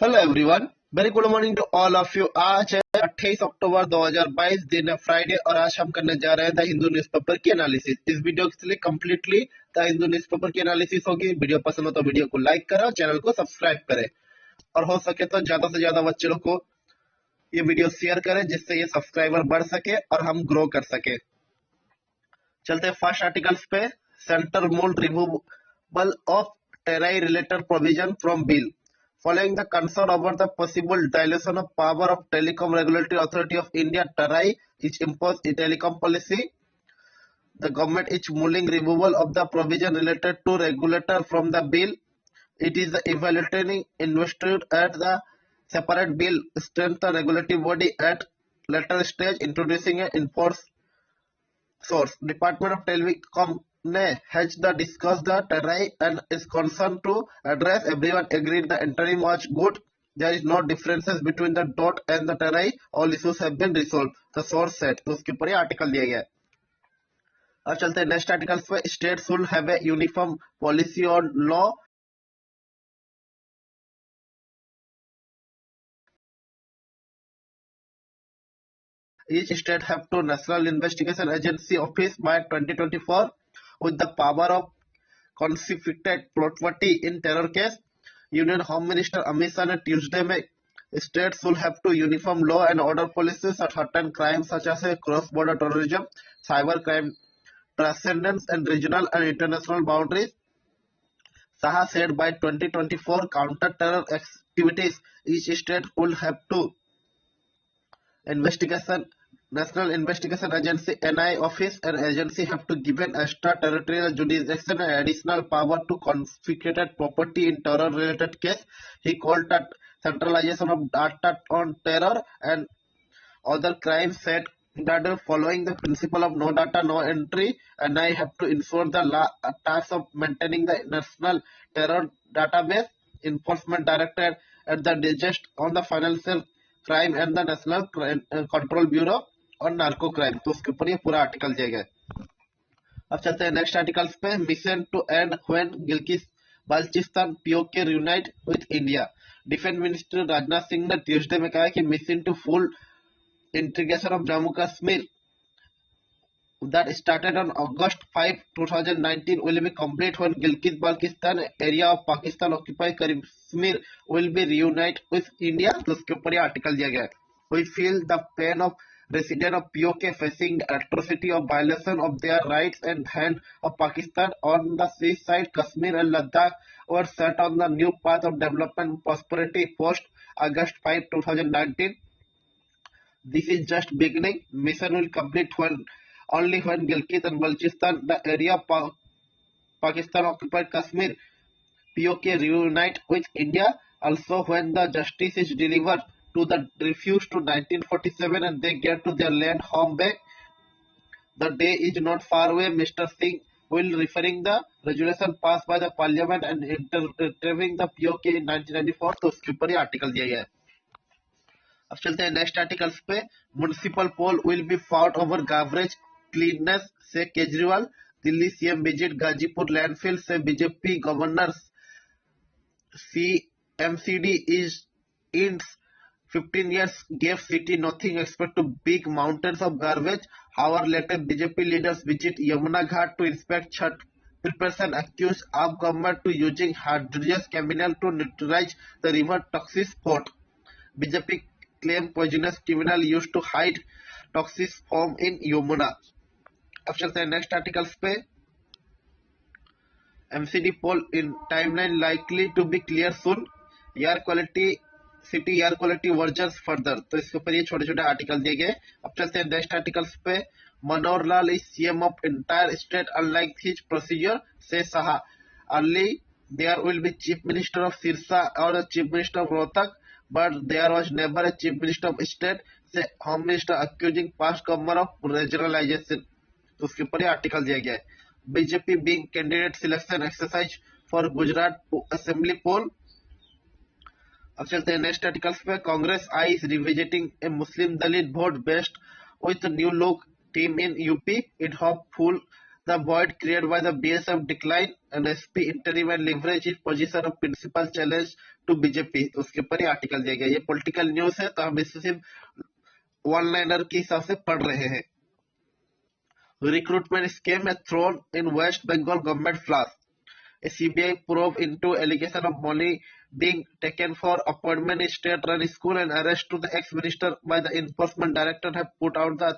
Hello everyone, very good morning to all of you. आज है 28 अक्टूबर 2022, दिन है फ्राइडे और आज हम करने जा रहे हैं द हिंदू न्यूज़पेपर की एनालिसिस। इस वीडियो के लिए कंप्लीटली द हिंदू न्यूज़पेपर की एनालिसिस होगी। वीडियो पसंद हो तो वीडियो को लाइक करें और चैनल को सब्सक्राइब करें और हो सके तो ज्यादा से ज्यादा बच्चे लोग को ये वीडियो शेयर करें जिससे ये सब्सक्राइबर बढ़ सके और हम ग्रो कर सके। चलते हैं फर्स्ट आर्टिकल्स पे। सेंटर मूल removal of try related provision from bill following the concern over the possible dilution of power of Telecom Regulatory Authority of India (TRAI), which imposed a telecom policy. The government is mulling removal of the provision related to regulator from the bill. It is evaluating invested at the separate bill strength the regulatory body at later stage introducing an enforce source. Department of Telecom has discussed the TRAI and is concerned to address. Everyone agreed the interim was good. There is no differences between the dot and the TRAI. All issues have been resolved. The source said. तो उसके ऊपर ये article दिया गया है। अब चलते हैं नेक्स्ट आर्टिकल पे। State should have a uniform policy on law each state have to National Investigation Agency office by 2024 with the power of confiscated property in terror case. Union home minister Amit Shah ने Tuesday में states will have to uniform law and order policies at certain crimes such as cross-border terrorism, cyber crime, transcendence and regional and international boundaries. Saha said by 2024 counter-terror activities, each state will have to investigation National Investigation Agency (NI) office and agency have to given extraterritorial jurisdiction and additional power to confiscate property in terror-related case. He called that centralization of data on terror and other crimes said that following the principle of no data, no entry, NI have to ensure the task of maintaining the national terror database. Enforcement Directorate at the digest on the financial crime and the National Control Bureau और narco crime. तो उसके ऊपर ये पूरा article दिया गया है। अब चलते हैं नेक्स्ट आर्टिकल्स पे। Mission to end when Gilgit Baltistan PoK unite with India. Defence minister Rajnath Singh ने ट्यूसडे में कहा कि mission to full integration of Jammu Kashmir that started on August 5, 2019 will be complete when Gilgit-Baltistan area of Pakistan occupied Kashmir will be reunited with India। तो उसके ऊपर ये article दिया गया है। We feel the pain of residents of POK facing the atrocity of violation of their rights and hand of Pakistan on the sea side. Kashmir and Ladakh were set on the new path of development and prosperity post August 5, 2019. This is just beginning. Mission will complete only when Gilgit and Baltistan, the area of Pakistan occupied Kashmir, POK reunite with India. Also when the justice is delivered to the refused to 1947 and they get to their land home back. The day is not far away. Mr. Singh will referring the resolution passed by the parliament and interviewing the POK in 1994। तो उसके ऊपर ये article दिया गया है। अब चलते हैं नेक्स्ट आर्टिकल्स पे। Municipal poll will be fought over garbage cleanness से Kejriwal. Delhi CM visit Ghazipur landfill से BJP governor CMCD is in 15 years gave city nothing except to big mountains of garbage. Hour later, BJP leaders visit Yamuna Ghat to inspect Chhat preparation, accused of government to using hazardous chemical to neutralize the river toxic spot. BJP claim poisonous chemical used to hide toxic form in Yamuna। अब चलते हैं next articles पे। MCD poll in timeline likely to be clear soon। Air quality city air quality versions further. तो इसके ऊपर ये छोटे छोटे आर्टिकल दिए गए। अब चलते हैं नेक्स्ट आर्टिकल्स पे। Manohar Lal is CM of entire state unlike his procedure से सहा। Early there will be chief minister of Sirsa और chief minister of Rohtak but there was never a chief minister of state से home minister accusing past government of regionalization। तो उसके ऊपर ये article दिया गया है। बीजेपी बिंग candidate selection exercise for Gujarat assembly poll. अब चलते हैं नेक्स्ट आर्टिकल्स पे। Congress I is revisiting a Muslim Dalit vote base with new look team in UP. It hopeful The void created by the BSF decline and SP interim and leverage his position of principal challenge to BJP. उसके ऊपर ही article दिया गया. ये political news है तो हम इसे सिर्फ वन लाइनर के हिसाब से पढ़ रहे हैं. Recruitment scam has thrown in West Bengal government flaws. A CBI probe into allegation of money being taken for appointment in state-run school and arrest to the ex-minister by the enforcement director have put out the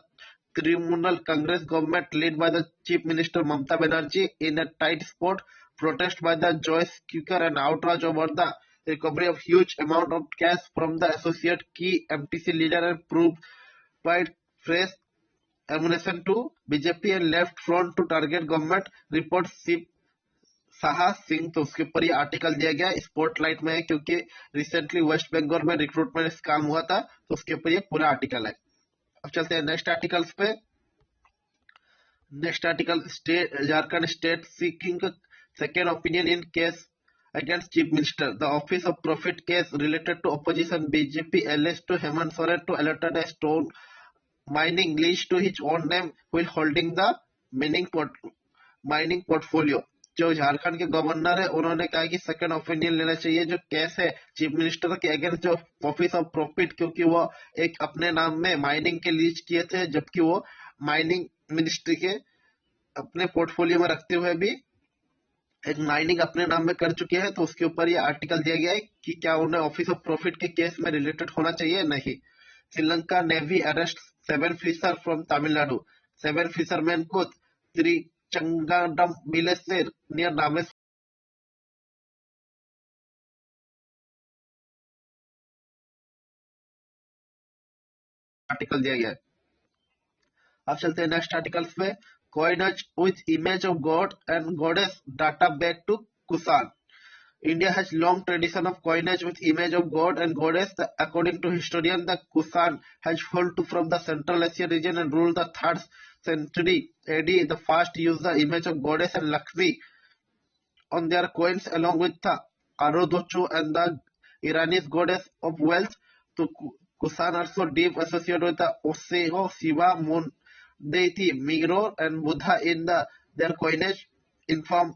criminal Congress government led by the Chief Minister Mamata Banerjee in a tight spot. Protest by the joy seeker and outrage over the recovery of huge amount of cash from the associate key MTC leader and provide fresh ammunition to BJP and left front to target government. Report Saha Singh. तो उसके ऊपर ये article दिया गया spotlight में है क्योंकि recently waste Bengal में रिक्रूटमेंट स्कैम हुआ था, तो उसके ऊपर ये पूरा आर्टिकल है. अब चलते हैं नेक्स्ट आर्टिकल्स पे. Next article Jharkhand state seeking second opinion in case against chief minister. The office of profit case related to opposition BJP alleged to Hemant Soren to allotted a stone mining lease to his own name while holding the mining portfolio. जो झारखंड के governor है उन्होंने कहा कि second opinion लेना चाहिए जो case है चीफ मिनिस्टर के अगेंस्ट जो ऑफिस ऑफ प्रॉफिट, क्योंकि वो एक अपने नाम में माइनिंग के लीज किए थे जबकि वो माइनिंग मिनिस्ट्री के अपने पोर्टफोलियो में रखते हुए भी एक माइनिंग अपने नाम में कर चुके हैं. तो उसके ऊपर ये आर्टिकल दिया गया है कि क्या उन्हें ऑफिस ऑफ प्रॉफिट के केस में रिलेटेड होना चाहिए नहीं. Sri Lanka navy arrest 7 fisher from Tamil Nadu. 7 fisherman को चंगाडम विलेज से नियर नामेस आर्टिकल दिया गया है. अब चलते हैं नेक्स्ट आर्टिकल्स पे. Coinage with image of god and goddess data back to Kusan. India has long tradition of coinage with image of god and goddess. According to historian, the Kusan has evolved from the Central Asia region and ruled the 3rd century AD. The first used the image of goddess and Lakshmi on their coins along with the Arodocho and the Iranian goddess of wealth. So Kusan also deep associated with the Oseo, Shiva, Moon deity Migro and Buddha in their coinage. Inform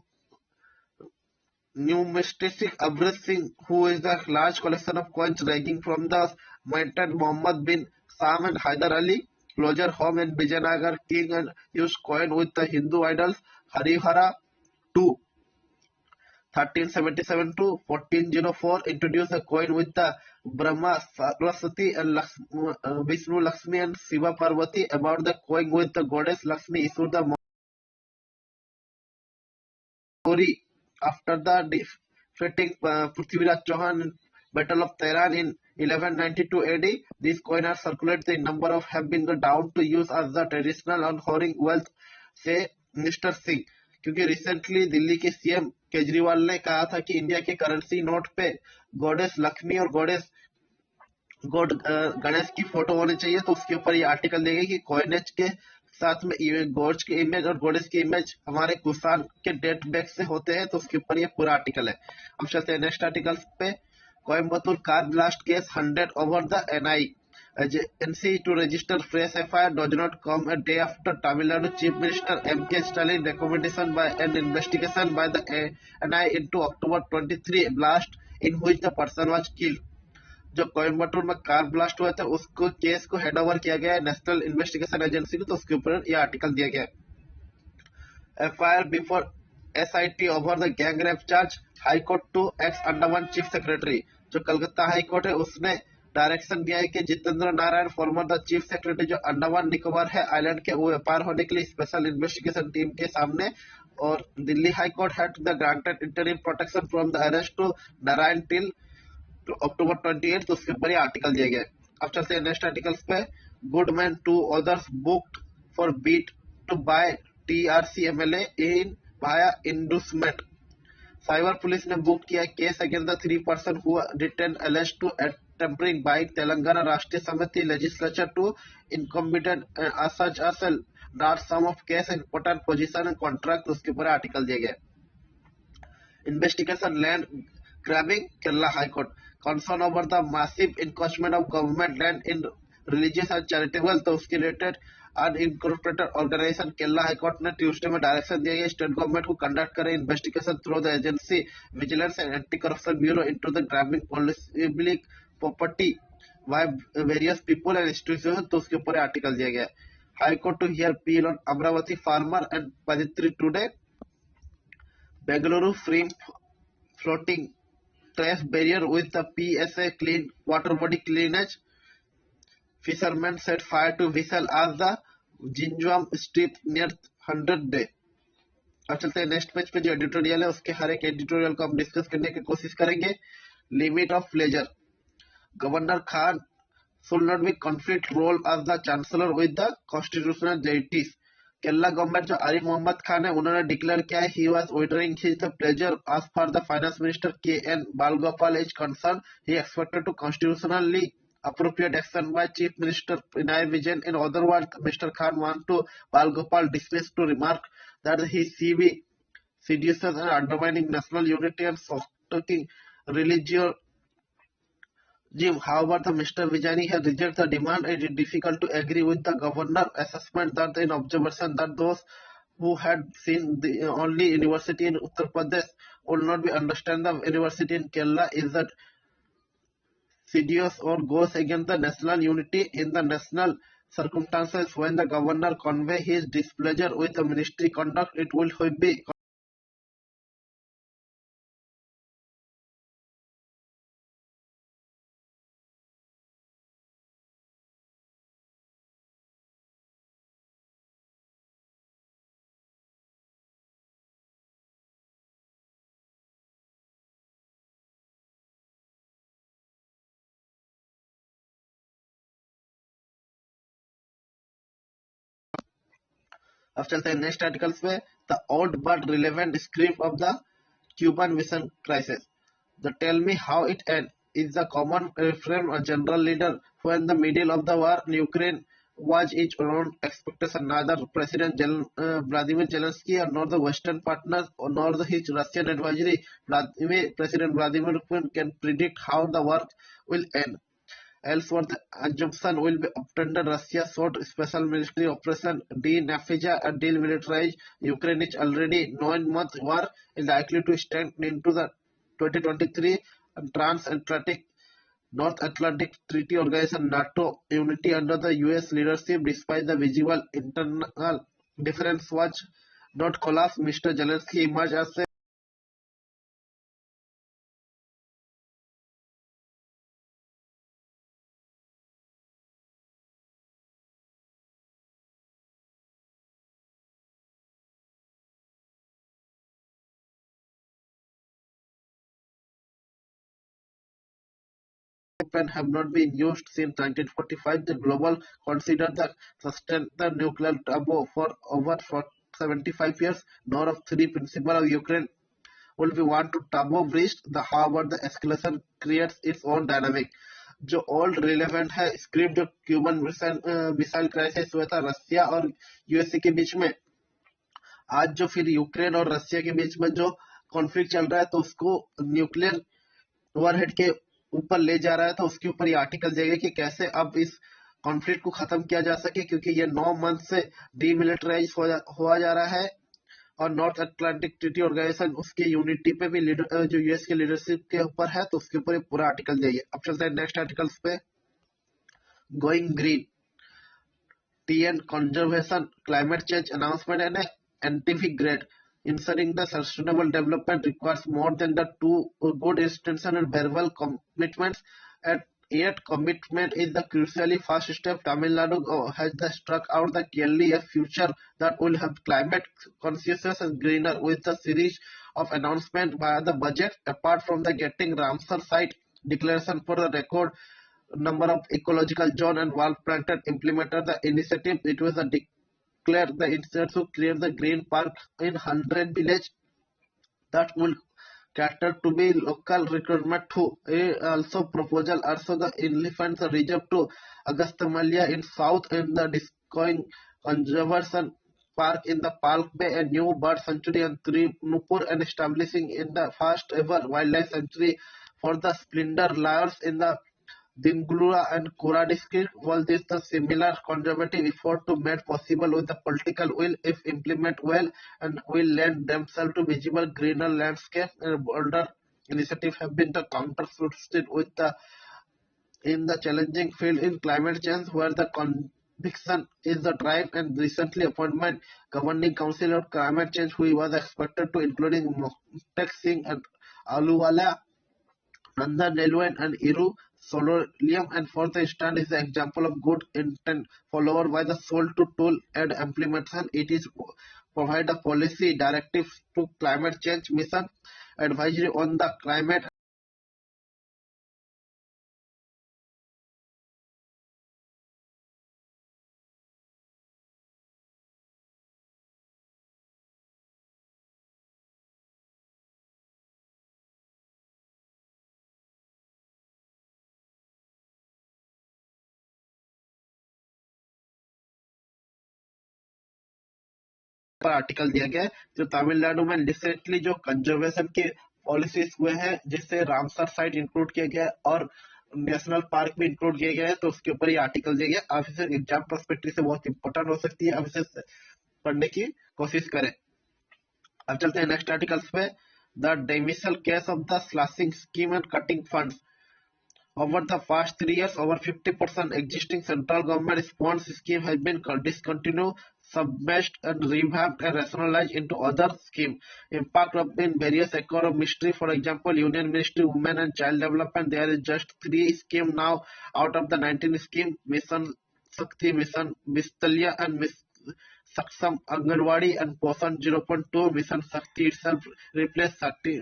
numismatic Abrid Singh, who is the large collection of coins ranging from the mountain Muhammad bin Sam and Hyder Ali, closer home in Vijayanagar king and used coin with the Hindu idols Harihara II. 1377 to 1404 introduced the coin with the Brahma, Saraswati and Vishnu Lakshmi and Shiva Parvati. About the coin with the goddess Lakshmi issued the story after the defeating Prithviraj Chauhan in Battle of Tehran in 1192 AD. These coins are circulated. The number of have been down to use as the traditional on hoarding wealth, say Mr. Singh. क्योंकि recently Delhi के CM Kejriwal ने कहा था कि India के currency note पे goddess Lakshmi और goddess Ganesh की फोटो होनी चाहिए. तो उसके ऊपर ये आर्टिकल देगा कि कॉइनेज के साथ में गॉड्स के इमेज और गॉडेस की इमेज हमारे कुसान के डेट बैक से होते हैं. तो उसके ऊपर ये पूरा आर्टिकल है. अब चलते हैं नेक्स्ट आर्टिकल पे. Coimbatore car blast case 100 over the NIA. Agency to register fresh FIR does not come a day after Tamil Nadu Chief Minister M.K. Stalin recommendation by an investigation by the NI into October 23 blast in which the person was killed. जो कोयम्बटूर में car blast हुआ था उसको case को head over किया गया है national investigation agency को. तो उसके ऊपर यह आर्टिकल दिया गया है. FIR before SIT over the gang rape charge. High court to ex Andaman chief secretary. जो कलकत्ता हाई कोर्ट है उसने डायरेक्शन दिया है कि Jitendra Narayan farmer the chief secretary जो अंडमान निकोबार है आइलैंड के वो व्यापार होने के लिए स्पेशल इन्वेस्टिगेशन टीम के सामने. और Delhi high court had the granted interim protection from the arrest to Narayan till October 28. तो उसके ऊपर ये आर्टिकल दिया गया है. अब चलते हैं नेक्स्ट आर्टिकल्स पे. Goodman 2 others booked for bid to buy TRC MLA in via inducement. Cyber police ने बुक किया case against the 3 person who detain alleged to tampering by Telangana Rashtriya Samiti legislature to incompetent such as not some of case important position and contract. उसके ऊपर article दिया गया. Investigation land grabbing Kerala High Court. Concern over the massive encroachment of government land in religious and charitable. तो उसके related unincorporated organisation Kerala high court ने Tuesday में direction दिया है स्टेट गवर्नमेंट को कंडक्ट करे investigation through the agency vigilance and anti corruption bureau into the grabbing public property by various people and institution, तो उसके ऊपर आर्टिकल दिया गया है। High Court to hear appeal on Amravati farmer and Paditri today. Bengaluru free floating trash barrier with the PSA clean water body cleanage. Fishermen set fire to vessel as the Jinjwam strip near 100 day. अब चलते हैं next page पे जो editorial है उसके हर एक editorial को हम डिस्कस करने की कोशिश करेंगे। Limit of pleasure, governor Khan should not be conflict role as the chancellor with the constitutional duties. Kerala government जो आरिफ मोहम्मद खान है उन्होंने डिक्लेयर किया है he was ordering his the pleasure as far the finance minister K.N. Balgopal is concerned. He expected to constitutionally appropriate action by chief minister Pinarayi Vijayan. In other words, Mr. Khan want to Balgopal dismiss to remark that he CV seduces and undermining national unity and stalking religious. However, the Mr. Vijayani has rejected the demand. It is difficult to agree with the governor's assessment that in observation that those who had seen the only university in Uttar Pradesh would not be understand the university in Kerala is that serious or goes against the national unity in the national circumstances when the governor convey his displeasure with the ministry conduct. It will be अब चलते हैं next articles पे। The old but relevant script of the Cuban mission crisis, the tell me how it end is the common refrain a general leader who in the middle of the war in Ukraine was each own expectation. Neither President Vladimir Zelensky nor the Western partners nor his Russian advisory President Vladimir Putin can predict how the war will end. Elsewhere, the assumption will be obtained that Russia sought special military operation de-Nafija and demilitarize Ukraine is already 9-month war is likely to extend into the 2023 transatlantic North Atlantic Treaty Organization NATO unity under the US leadership despite the visible internal difference was not collapse. Mr. Zelensky emerged as a weapon have not been used since 1945. The global considered the sustained the nuclear taboo for over 75 years. None of three principles of Ukraine will be want to taboo breached. However, the escalation creates its own dynamic. जो old relevant है script जो Cuban missile crisis हुआ था रसिया और USA के बीच में, आज जो फिर यूक्रेन और रसिया के बीच में जो कॉन्फ्लिक्ट चल रहा है तो उसको न्यूक्लियर ओवरहेड के ऊपर ले जा रहा है। तो उसके ऊपर ये आर्टिकल देगा कि कैसे अब इस कॉन्फ्लिक्ट को खत्म किया जा सके, क्योंकि ये 9 मंथ से डीमिलिटराइज हुआ जा रहा है और नॉर्थ अटलांटिक ट्रीटी ऑर्गेनाइजेशन उसके यूनिटी पे भी जो यूएस के लीडरशिप के ऊपर है, तो उसके ऊपर पूरा आर्टिकल चाहिए। अब चलते हैं नेक्स्ट आर्टिकल्स पे। Going green, tea and conservation, climate change announcement and एंटीफिक grade. Ensuring the sustainable development requires more than the two good intentions and verbal commitments, and yet commitment is the crucially first step. Tamil Nadu has struck out the clearly a future that will have climate conscious and greener with the series of announcements via the budget. Apart from the getting Ramsar site declaration for the record number of ecological zone and wall planted implemented the initiative, it was a declare the intent to create the green park in 100 village that will cater to be local requirement too. Also proposal also the elephants reserve to Agastamalia in south and the Discoing Conservation Park in the Palk Bay, a new bird sanctuary in Tripur, and establishing in the first ever wildlife sanctuary for the splendor lions in the Dingula and Kuradiski was this the similar conservative effort to made possible with the political will if implement well and will lend themselves to visible greener landscape and bolder initiative have been the counterfeit with the in the challenging field in climate change where the conviction is the drive and recently appointment governing council of climate change who was expected to including Mohtek Singh and Aluwala Nanda Nelwyn and Iru Sololium and for the stand is the example of good intent followed by the soul to tool and implementation. It is provide a policy directive to climate change mission advisory on the climate पर article दिया गया है जो तमिलनाडु में recently जो conservation के policies हुए हैं जिससे रामसर साइट इंक्लूड किया गया है और नेशनल पार्क भी इंक्लूड किया गया है तो उसके ऊपर ये आर्टिकल दिया गया आप इसे एग्जाम पर्सपेक्टिव से बहुत इंपॉर्टेंट हो सकती है आप इसे पढ़ने की कोशिश करें अब चलते हैं नेक्स्ट आर्टिकल्स पे the dismissal case of the slashing scheme and cutting funds over the past 3 years, over 50% existing central government response scheme has been discontinued, submerged, and revamped and rationalized into other schemes. Impact of in various sectors of ministry, for example, Union Ministry, Women and Child Development, there is just 3 schemes now out of the 19 schemes, Mission Shakti, Mission Vistalya, and Saksam Anganwadi and Posan 0.2 Mission Shakti itself replaced Shakti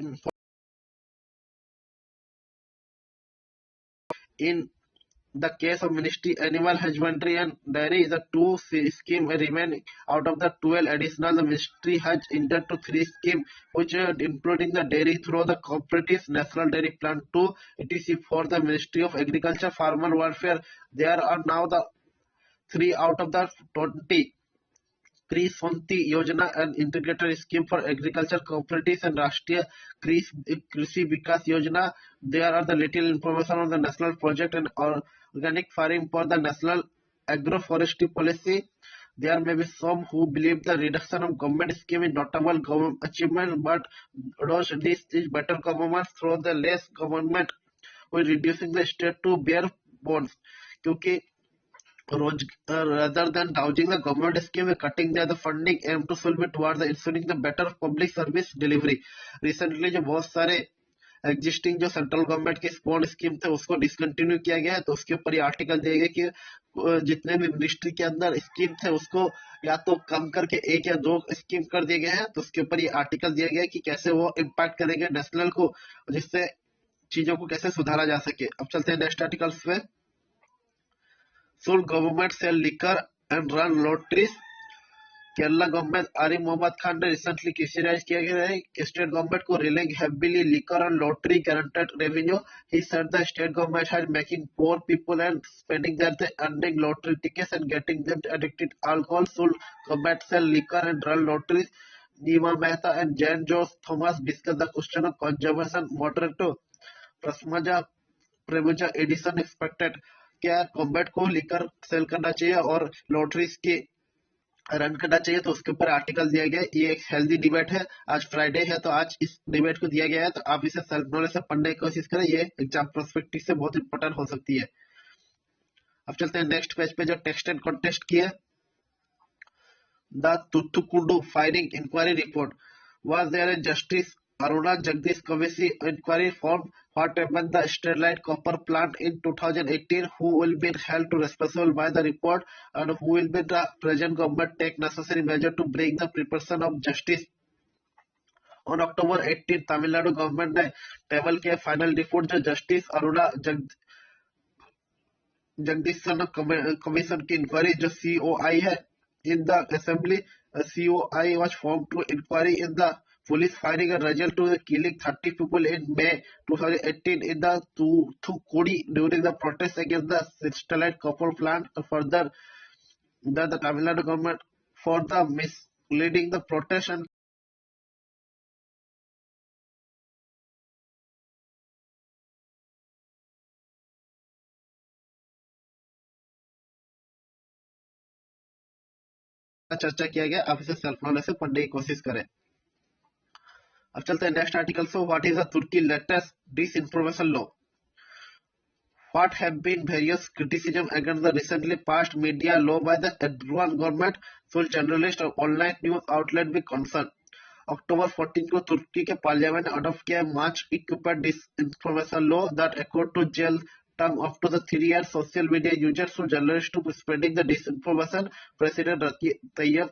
in the case of Ministry Animal Husbandry and Dairy, the two schemes remain out of the 12 additional. The Ministry has entered to 3 schemes, which including the dairy through the Cooperatives, National Dairy Plan 2, etc. For the Ministry of Agriculture, Farmer Welfare, there are now the 3 out of the 20. Krisanti Yojana, an integrated scheme for agriculture cooperatives and Rashtriya Krishi Vikas Yojana. There are the little information on the national project and organic farming for the national agroforestry policy. There may be some who believe the reduction of government scheme is notable government achievement, but this is better government through the less government with reducing the state to bare bones. क्योंकि rather than gouging the government scheme and cutting the funding aim to solve it towards the ensuring the better public service delivery. Recently जो बहुत सारे existing जो central government के स्पॉन्ड scheme थे उसको discontinue किया गया है तो उसके ऊपर ये आर्टिकल दिया गया कि जितने भी मिनिस्ट्री के अंदर स्कीम थे उसको या तो कम करके 1 या 2 स्कीम कर दिए गए हैं तो उसके ऊपर ये आर्टिकल दिया गया है कि कैसे वो इम्पैक्ट करेंगे नेशनल को जिससे चीजों को कैसे सुधारा जा सके अब चलते हैं नेक्स्ट आर्टिकल्स पे Should government sell liquor and run lotteries? Kerala government Arif Mohammad Khan ने रिसेंटली क्रिटिसाइज किया गया है स्टेट गवर्नमेंट को relying heavily liquor and lottery guaranteed revenue. He said the state government had making poor people and spending that they earning lottery tickets and getting them addicted to alcohol. Should government sell liquor and run lotteries? Nima Mehta and Jan George Thomas discussed the question of conservation moderator Prasmaja Premuja Edison expected क्या government को liquor cell करना चाहिए और lotteries के run करना चाहिए तो उसके ऊपर आर्टिकल दिया गया है ये एक हेल्दी डिबेट है आज फ्राइडे है तो आज इस डिबेट को दिया गया है तो आप इसे सेल्फ नॉलेज से पढ़ने की कोशिश करें ये एग्जाम पर्सपेक्टिव से बहुत इंपॉर्टेंट हो सकती है अब चलते हैं नेक्स्ट पेज पे जो टेक्स्ट एंड कॉन्टेस्ट की है The Thuthukudu firing inquiry report. Was there a Justice Aruna Jagdish Committee inquiry formed? What happened the Sterlite copper plant in 2018? Who will be held to responsible by the report? And who will be the present government take necessary measure to bring the preparation of justice? On October 18, Tamil Nadu government ने table के final report जो justice Aruna Jagadeesan commission की inquiry जो COI है in the assembly. A COI was formed to inquiry in the police firing a result to the killing 30 people in May 2018 in the Thukudi during the protest against the Sterlite copper plant. Further, the Tamil Nadu government for the misleading the protest and चर्चा किया गया, आप इसे self knowledge से पढ़ने की कोशिश करें। अब चलते हैं next article. So what is the Turkey latest disinformation law? What have been various criticism against the recently passed media law by the Erdogan government? Should journalists or online news outlet be concerned? October 14 को तुर्की के parliament ने adopt किया much equipped disinformation law that accord to jail term up to the 3 years social media users who journalists to spreading the disinformation. President Tayyip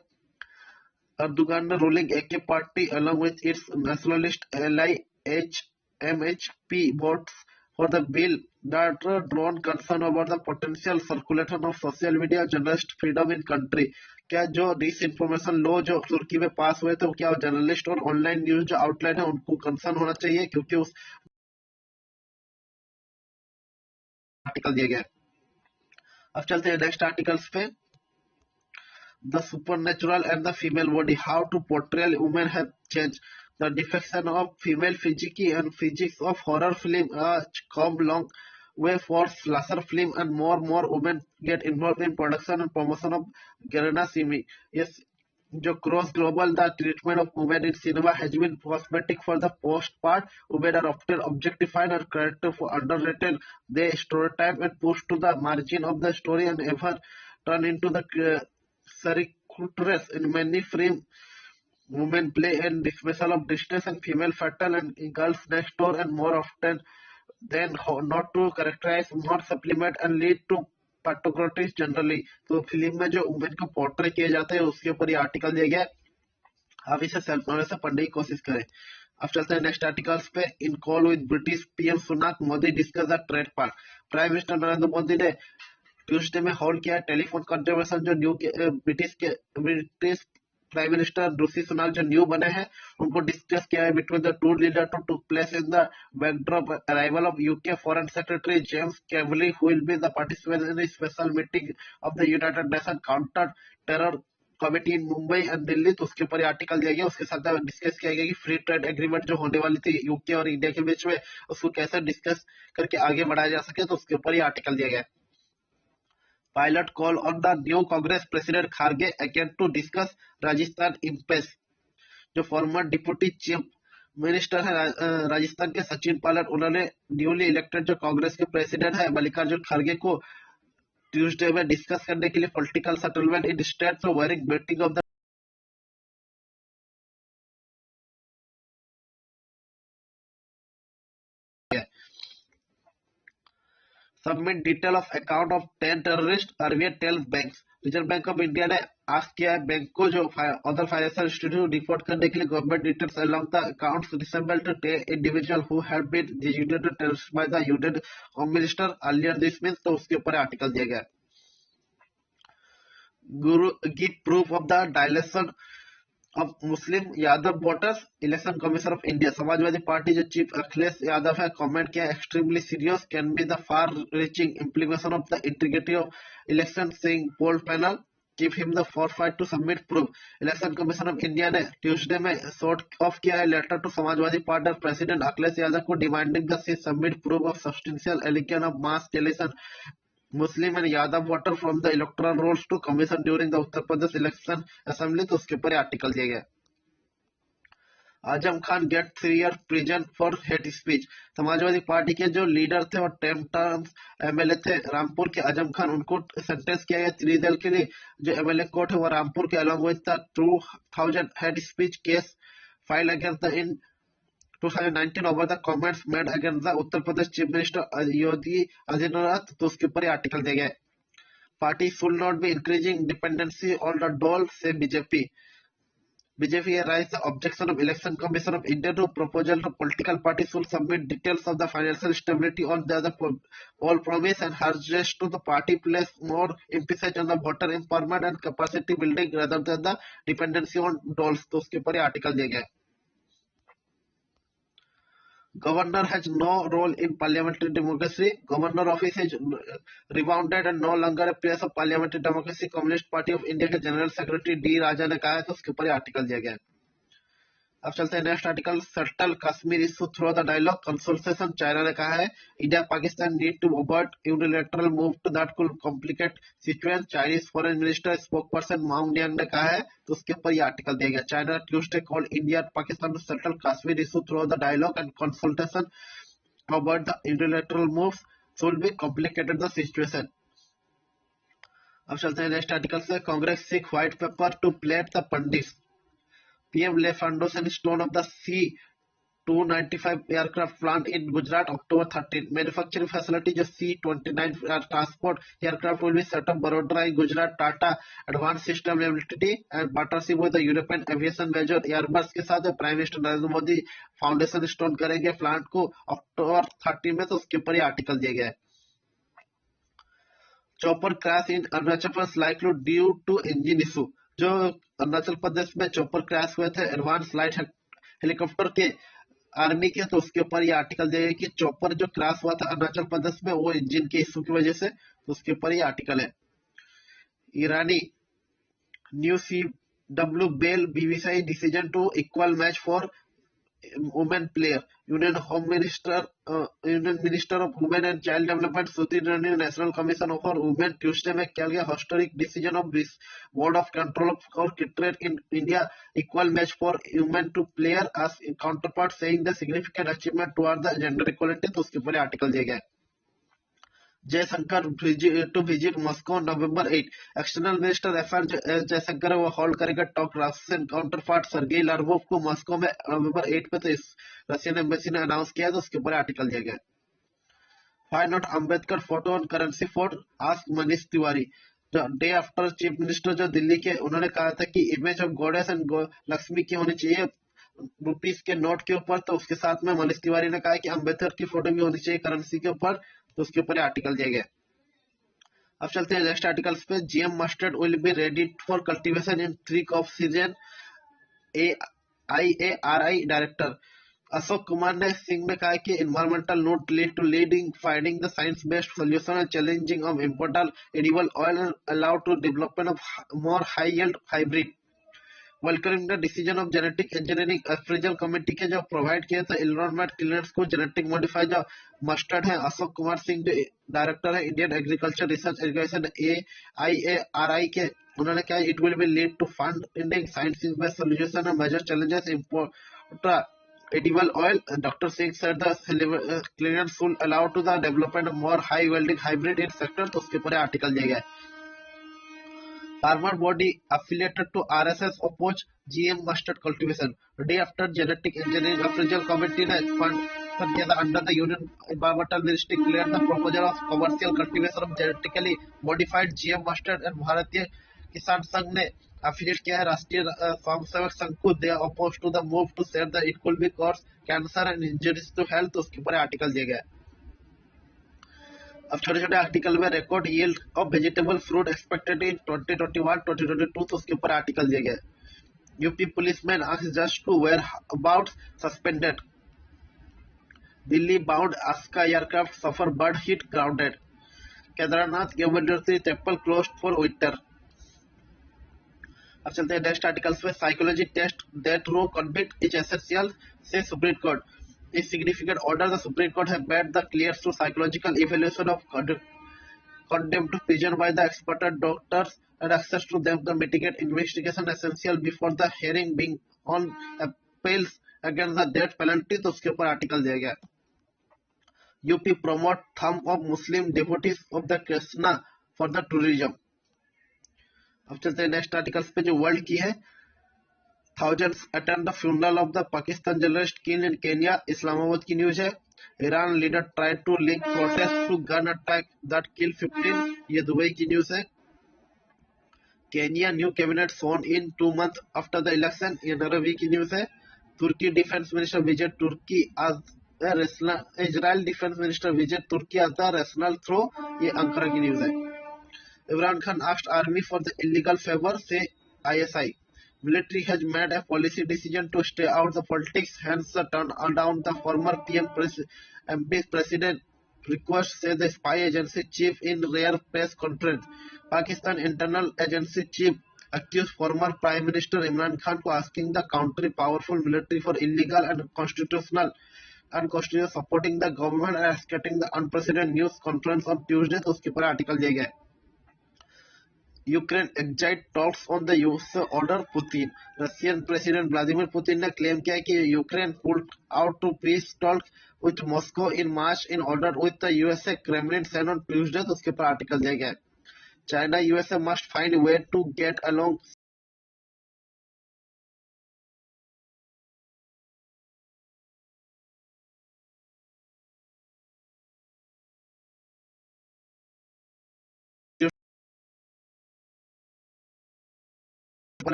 Erdogan ruling AK party along with its nationalist ally HMHP votes for the bill that drawn concern about the potential circulation of social media journalist freedom in country. क्या जो dish information law जो तुर्की में पास हुए तो क्या journalist और online news जो outlet है उनको कंसर्न होना चाहिए, क्योंकि उस आर्टिकल दिया गया। अब चलते हैं नेक्स्ट आर्टिकल्स पे। The supernatural and the female body, how to portray women have changed. The defection of female physique and physics of horror film come long way for slasher film, and more women get involved in production and promotion of Garena Simi. Yes, जो cross global the treatment of women in cinema has been cosmetic for the post part. Women are often objectified and character for underrated. They stereotype and push to the margin of the story and ever turn into the caricaturous. In many films, women play in dismissal of distress and female fatal and girls next door, and more often than not to characterize, not supplement and lead to पैटोक्रेटिस generally. तो film में जो women को portray किए जाते हैं उसके ऊपर ये आर्टिकल दिया गया है, आप इसे सेल्फ नॉलेज से पढ़ने की कोशिश करें. अब चलते हैं नेक्स्ट आर्टिकल्स पे. In call with British PM Sunak Modi discuss the trade pact. Prime minister Narendra Modi ने ट्यूसडे में होल्ड किया टेलीफोन कन्वर्सेशन जो British prime minister Rishi Sunak जो न्यू बने हैं उनको डिस्कस किया है between the two leader to took place in the backdrop arrival of UK foreign secretary James Cleverly who will be the participant in special meeting of the United Nation counter terror committee in Mumbai and Delhi. तो उसके ऊपर article दिया गया. उसके साथ discuss किया गया कि फ्री ट्रेड एग्रीमेंट जो होने वाली थी यूके और इंडिया के बीच में उसको कैसे डिस्कस करके आगे बढ़ाया जा सके. तो उसके ऊपर आर्टिकल दिया गया. Pilot call on the new Congress President Kharge again to discuss Rajasthan impasse. जो फॉर्मर डिप्टी चीफ मिनिस्टर है राजस्थान के सचिन पायलट, उन्होंने न्यूली इलेक्टेड जो कांग्रेस के प्रेसिडेंट है मल्लिकार्जुन खड़गे को ट्यूसडे में डिस्कस करने के लिए political settlement in states of warring meeting of the submit detail of account of 10 terrorist RBI tells banks. Reserve bank of India ने आस्क किया है बैंक को जो अदर फाइनेंशियल इंस्टीट्यूट रिपोर्ट करने के लिए government details along the accounts resemble to 10 individual who have been designated terrorist by the union home minister earlier this means. तो उसके ऊपर आर्टिकल दिया गया. गुरु give proof of the deletion of Muslim Yadav voters. Election Commission of India, Samajwadi Party जो chief Akhilesh Yadav है, comment किया extremely serious can be the far reaching implication of the integrity of election, saying pole panel give him the fortnight to submit proof. Election Commission of India ने Tuesday में sort of किया है letter to Samajwadi Party president Akhilesh Yadav को demanding the submit proof of substantial allegation of mass deletion Muslim and Yadav voter from the electoral rolls to commission during the Uttar Pradesh election assembly. तो उसके ऊपर article दिया गया. Azam Khan get 3 year prison for hate speech. Samajwadi Party के जो leader थे और 10 terms MLA थे रामपुर के आजम खान, उनको सेंटेंस किया गया 3 साल के लिए. जो एमएलए कोर्ट है वो रामपुर के along with the 2000 hate speech case file against the in 2019 over the comments made against the Uttar Pradesh chief minister Yogi Adityanath. तो उसके ऊपर आर्टिकल दिया गया. Party should not be increasing dependency on the dole से BJP. BJP raise the objection of Election Commission of India to proposal to political party should submit details of the financial stability on the all promise and urges to the party place more emphasis on the voter empowerment and capacity building rather than the dependency on doles. तो उसके ऊपर article दिया गया. Governor has no role in parliamentary democracy. Governor office is rebounded and no longer a place of parliamentary democracy. Communist Party of India के general secretary D राजा ने कहा है. तो उसके ऊपर आर्टिकल दिया गया है. अब चलते हैं next article, settle Kashmir issue through the dialogue consultation. China ने कहा है India Pakistan need to avoid unilateral move to that could complicate situation. Chinese foreign minister spokesperson Mao Ning ने कहा है, तो उसके ऊपर ये आर्टिकल दिया गया। China Tuesday called India Pakistan to settle Kashmir issue through the dialogue and consultation avoid the unilateral moves should be complicated the situation। अब चलते हैं नेक्स्ट आर्टिकल से, Congress seek white paper two plate the Pandit. PM lay foundation stone of the C-295 aircraft plant in Gujarat October 13। Manufacturing facility जो C-29 transport aircraft will be set up Baroda in Gujarat। Tata Advanced System Limited and partnership with the European aviation major Airbus के साथ prime minister Narendra Modi foundation stone करेंगे plant को अक्टूबर 13 में, तो उसके ऊपर ये आर्टिकल दिया गया है। Chopper crash in Arunachal Pradesh likely due to engine issue. जो अरुणाचल प्रदेश में चॉपर क्रैश हुए थे एडवांस लाइट हेलीकॉप्टर के आर्मी के, तो उसके ऊपर ये आर्टिकल दिया गया कि चॉपर जो क्रैश हुआ था अरुणाचल प्रदेश में वो इंजन के इशू की वजह से, तो उसके ऊपर ये आर्टिकल है। Irani new CW bell BBCI decision to equal match for women player. Union minister of women and child development Shruti Irani national commission for women Tuesday में किया गया historic decision of board of control और cricket in India equal match for women to player as counterpart saying the significant achievement toward the gender equality, तो उसके ऊपर article दिया गया है। Jaishankar to visit Moscow on November 8। External minister affair Jaishankar वो hold करेगा talk Russian counterpart Sergei लार्वोव को Moscow में नवंबर 8 पे, तो इस रशियन एम्बेसी ने अनाउंस किया, तो उसके ऊपर आर्टिकल दिया गया। Why not Ambedkar photo on currency for ask Manish Tiwari. Day after chief minister जो दिल्ली के, उन्होंने कहा था कि image of goddess and Lakshmi की होनी चाहिए रुपीस के नोट के ऊपर, तो उसके साथ में मनीष तिवारी ने कहा कि अम्बेडकर की फोटो भी होनी चाहिए करेंसी के ऊपर, तो उसके ऊपर आर्टिकल दिया गया। अब चलते हैं नेक्स्ट आर्टिकल्स पे। GM mustard will be ready for cultivation in 3 off season. IARI director Ashok Kumar ने सिंह में कहा कि environmental note lead to leading finding the science based solution and challenging of important edible oil allow to development of more high yield hybrid. Welcoming the decision of genetic engineering appraisal committee के जो provide किए थे environment clearance को genetic modify जो mustard है। अशोक कुमार सिंह जो director है Indian agriculture research education IARI के, उन्होंने कहा it will be lead to finding science based solution and major challenges import edible oil। Dr. Singh said the clearance will allow to the development of more high yielding hybrid in sector, तो उसके ऊपर article दिया गया है। Farmer body affiliated to RSS oppose GM mustard cultivation। Day after genetic engineering appraisal committee ने fund कर दिया था under the Union Environmental Ministry cleared the proposal of commercial cultivation of genetically modified GM mustard and भारतीय किसान संघ ने affiliate किया है राष्ट्रीय स्वयंसेवक संघ को। They are opposed to the move to say that it could be cause cancer and injuries to health, तो उसके ऊपर आर्टिकल दिया गया है। अब छोटे छोटे आर्टिकल में record yield of vegetable fruit expected in 2021-2022, तो उसके ऊपर आर्टिकल दिया गया है। UP policeman asked just to wear about suspended. Delhi bound आस्का aircraft suffer bird hit grounded. Kedarnath governor temple closed for winter. अब चलते हैं नेक्स्ट आर्टिकल्स में। Psychology test that row convict is essential से Supreme Court. In significant order, the Supreme Court has made the clear to psychological evaluation of condemned to prison by the expert doctors and access to them to mitigate investigation essential before the hearing being on appeals against the death penalty, तो उसके ऊपर article दिया गया। UP promote thumb of Muslim devotees of the Krishna for the tourism। अब चलते हैं next articles पे जो वर्ल्ड की है। Thousands attend the funeral of the Pakistan journalist killed in Kenya। Islamabad की न्यूज है। Iran leader tried to link protest to gun attack that killed 15। ये दुबई की न्यूज है। Kenya new cabinet sworn in 2 months after the election। ये नरवी की news है। तुर्की defence minister visit तुर्की as Israel defence minister visit तुर्की as the rational throw। ये अंकारा की न्यूज है। Imran Khan asked army for the illegal favor, say ISI। Military has made a policy decision to stay out the politics, hence turn down the former MP's president request, said the spy agency chief in rare press conference। Pakistan internal agency chief accused former Prime Minister Imran Khan for asking the country powerful military for illegal and unconstitutional supporting the government and escalating the unprecedented news conference on Tuesday. तो उसके ऊपर article दिया गया है. Ukraine exit talks on the US order Putin. Russian president Vladimir Putin ने claim किया है कि Ukraine pulled out to peace talk with Moscow in March in order with the USA Kremlin said on Tuesday. तो उसके ऊपर article दिया गया है. China USA must find way to get along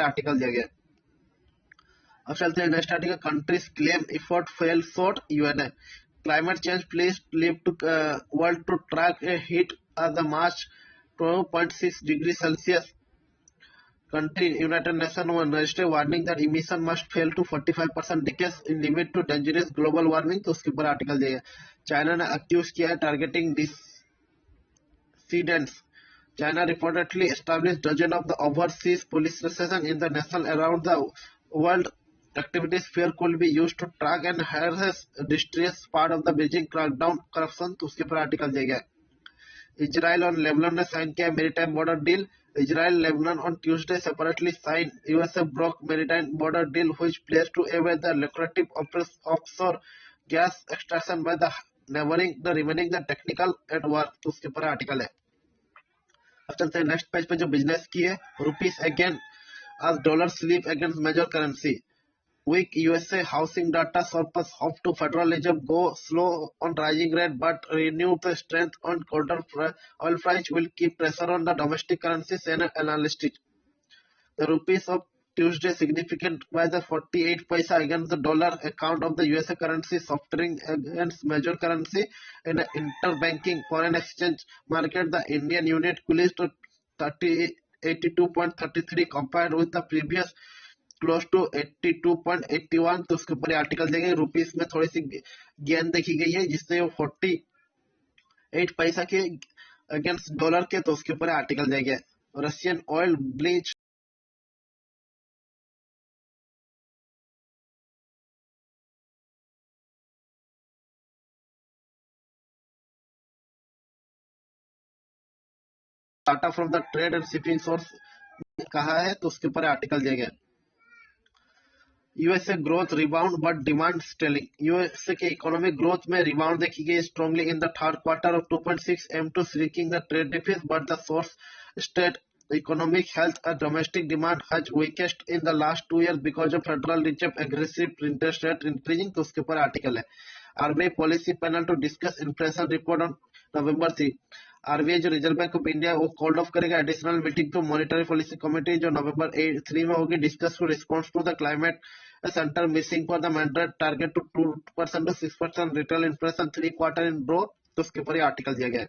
article दिया गया. अब चलते हैं next article. Countries claim effort fell short. UNA climate change please leave to world to track a heat at the March 12.6 degrees Celsius. Country United Nations on Wednesday warning that emission must fall to 45% decrease in limit to dangerous global warming. तो उसके ऊपर article दिया. China ने accused किया है targeting dissidents. China reportedly established dozens of the overseas police stations in the nation around the world. Activities fear could be used to track and harass distress part of the Beijing crackdown corruption. तो उसके ऊपर article दिया गया. Israel और Lebanon ने sign किया maritime border deal. Israel Lebanon on Tuesday separately signed USA broke maritime border deal which plays to away the lucrative offshore gas extraction by the remaining the technical at work. तो उसके ऊपर article है. अब चलते हैं next page पे जो business की है. Rupees again as dollar slip against major currency. Weak USA housing data surplus hope to Federal Reserve go slow on rising rate but renewed the strength on quarter oil price will keep pressure on the domestic currencies and analysts. The rupees of Tuesday significant by the 48 paisa against the dollar account of the USA currency softening against major currency in the interbanking foreign exchange market. The Indian unit closed to 82.33 compared with the previous close to 82.81. तो उसके ऊपर article देंगे. Rupees में थोड़ी सी gain देखी गई है जिससे वो 48 पैसा के अगेंस्ट डॉलर के. तो उसके ऊपर आर्टिकल दिया गया. Russian oil bleach data from the trade and shipping source कहा है. तो उसके ऊपर आर्टिकल दिया गया. USA growth rebound but demand stalling. USA के इकोनॉमिक ग्रोथ में रिबाउंड देखी गई strongly in the third quarter of 2.6 M to shrinking the trade deficit but the source state economic health and domestic demand has weakest in the last 2 years because of Federal Reserve aggressive interest rate increasing. तो उसके ऊपर article है. RBI policy panel to discuss inflation report on November 3. RBI जो reserve bank of India वो called off करेगा additional meeting to monetary policy committee जो नवंबर 3 में होगी. Discuss to response to the climate center missing for the mandate target to 2% to 6% retail inflation 3 quarter in row. तो उसके ऊपर article दिया गया है.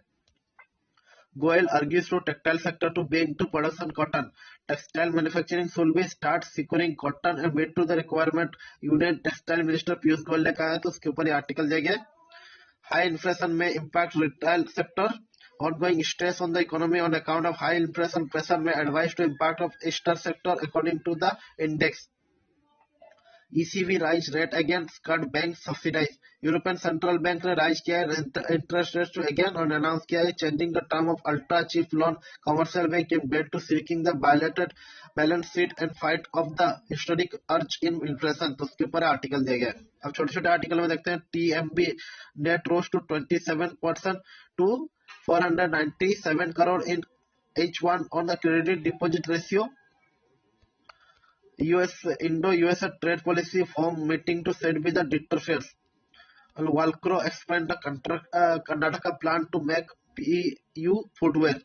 Goel argues to textile sector to bring to production cotton. Textile manufacturing should be start securing cotton and meet to the requirement. Union Textile Minister Piyush Goyal ने कहा है. तो उसके ऊपर आर्टिकल दिया गया. हाई इन्फ्लेशन में impact retail sector. Ongoing stress on the economy on account of high inflation pressure may advise to impact of Eastern sector according to the index. ECB raise rate again cut bank subsidize. European central bank ने raise किया है interest rate again और announce किया है changing the term of ultra cheap loan commercial bank in bed to seeking the bloated balance sheet and fight off the historic urge in inflation. तो उसके ऊपर article दिया गया. अब छोटे छोटे आर्टिकल में देखते हैं. TMB net rose to 27% to 497 crore in H1 on the credit deposit ratio. Indo-US trade policy form meeting to set with the dictators. Walcro expand the Karnataka plan to make PU footwear.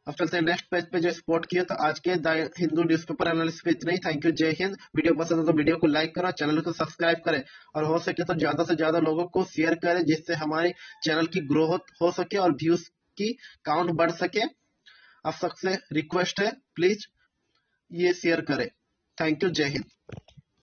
अब चलते हैं next page पे जो sport किया. तो आज के Hindu newspaper analysis पे इतना ही. Thank you. जय हिंद. वीडियो पसंद हो तो वीडियो को लाइक करो, चैनल को सब्सक्राइब करें और हो सके तो ज्यादा से ज्यादा लोगों को शेयर करें जिससे हमारे चैनल की ग्रोथ हो सके और व्यूज की काउंट बढ़ सके. आप सबसे रिक्वेस्ट है प्लीज ये शेयर करें. Thank you. जय हिंद.